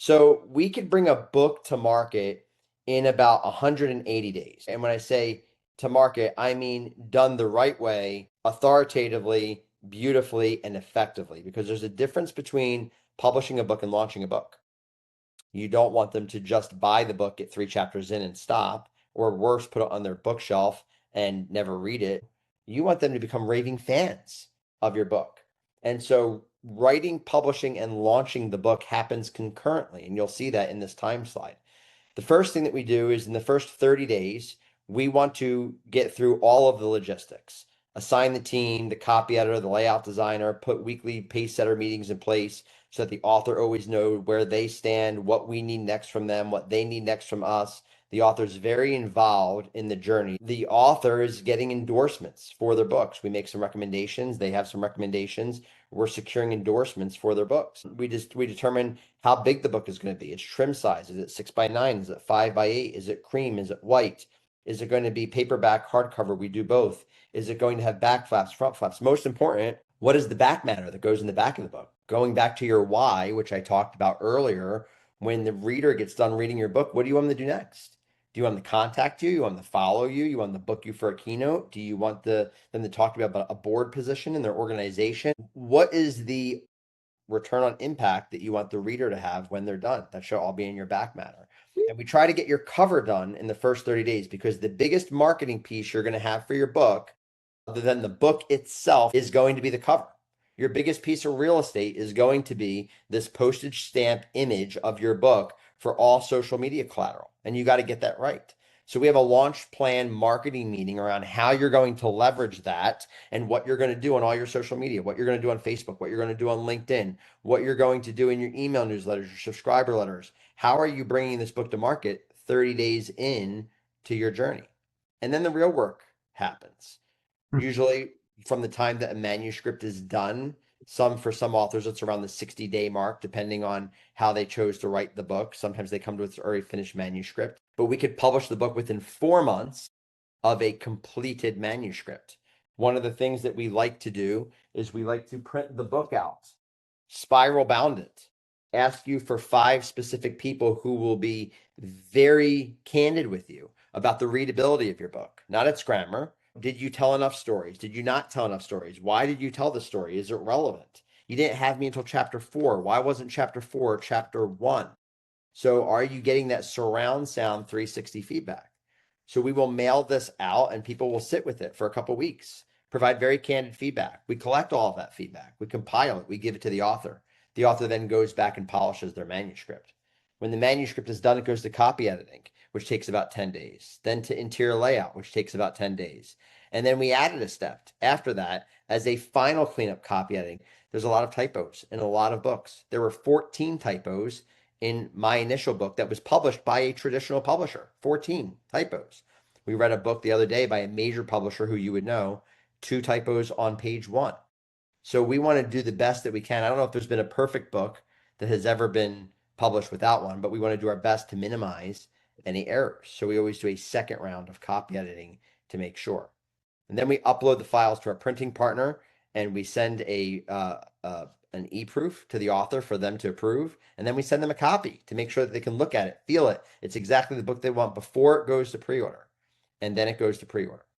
So we could bring a book to market in about 180 days. And when I say to market, I mean done the right way, authoritatively, beautifully, and effectively, because there's a difference between publishing a book and launching a book. You don't want them to just buy the book, get 3 chapters in and stop, or worse, put it on their bookshelf and never read it. You want them to become raving fans of your book. And so writing, publishing, and launching the book happens concurrently. And you'll see that in this time slide. The first thing that we do is in the first 30 days, we want to get through all of the logistics, assign the team, the copy editor, the layout designer, put weekly pace setter meetings in place so that the author always knows where they stand, what we need next from them, what they need next from us. The author is very involved in the journey. The author is getting endorsements for their books. We make some recommendations. They have some recommendations. We're securing endorsements for their books. We determine how big the book is going to be. Its trim size. Is it 6x9? Is it 5x8? Is it cream? Is it white? Is it going to be paperback, hardcover? We do both. Is it going to have back flaps, front flaps? Most important, what is the back matter that goes in the back of the book? Going back to your why, which I talked about earlier, when the reader gets done reading your book, what do you want them to do next? Do you want them to contact you? You want them to follow you? You want them to book you for a keynote? Do you want them to talk to you about a board position in their organization? What is the return on impact that you want the reader to have when they're done? That should all be in your back matter. And we try to get your cover done in the first 30 days because the biggest marketing piece you're going to have for your book, other than the book itself, is going to be the cover. Your biggest piece of real estate is going to be this postage stamp image of your book for all social media collateral. And you got to get that right. So we have a launch plan marketing meeting around how you're going to leverage that and what you're going to do on all your social media, what you're going to do on Facebook, what you're going to do on LinkedIn, what you're going to do in your email newsletters, your subscriber letters. How are you bringing this book to market 30 days in to your journey? And then the real work happens. Usually from the time that a manuscript is done, for some authors, it's around the 60-day mark, depending on how they chose to write the book. Sometimes they come to its already finished manuscript, but we could publish the book within 4 months of a completed manuscript. One of the things that we like to do is we like to print the book out, spiral bound it, ask you for 5 specific people who will be very candid with you about the readability of your book, not its grammar. Did you tell enough stories? Did you not tell enough stories? Why did you tell the story? Is it relevant? You didn't have me until chapter 4. Why wasn't chapter 4 chapter 1? So are you getting that surround sound 360 feedback? So we will mail this out and people will sit with it for a couple of weeks, provide very candid feedback. We collect all of that feedback. We compile it. We give it to the author. The author then goes back and polishes their manuscript. When the manuscript is done, it goes to copy editing, which takes about 10 days, then to interior layout, which takes about 10 days. And then we added a step after that as a final cleanup copy editing. There's a lot of typos in a lot of books. There were 14 typos in my initial book that was published by a traditional publisher, 14 typos. We read a book the other day by a major publisher who you would know, 2 typos on page 1. So we want to do the best that we can. I don't know if there's been a perfect book that has ever been published without one, but we want to do our best to minimize any errors. So we always do a second round of copy editing to make sure. And then we upload the files to our printing partner and we send an e-proof to the author for them to approve. And then we send them a copy to make sure that they can look at it, feel it. It's exactly the book they want before it goes to pre-order. And then it goes to pre-order.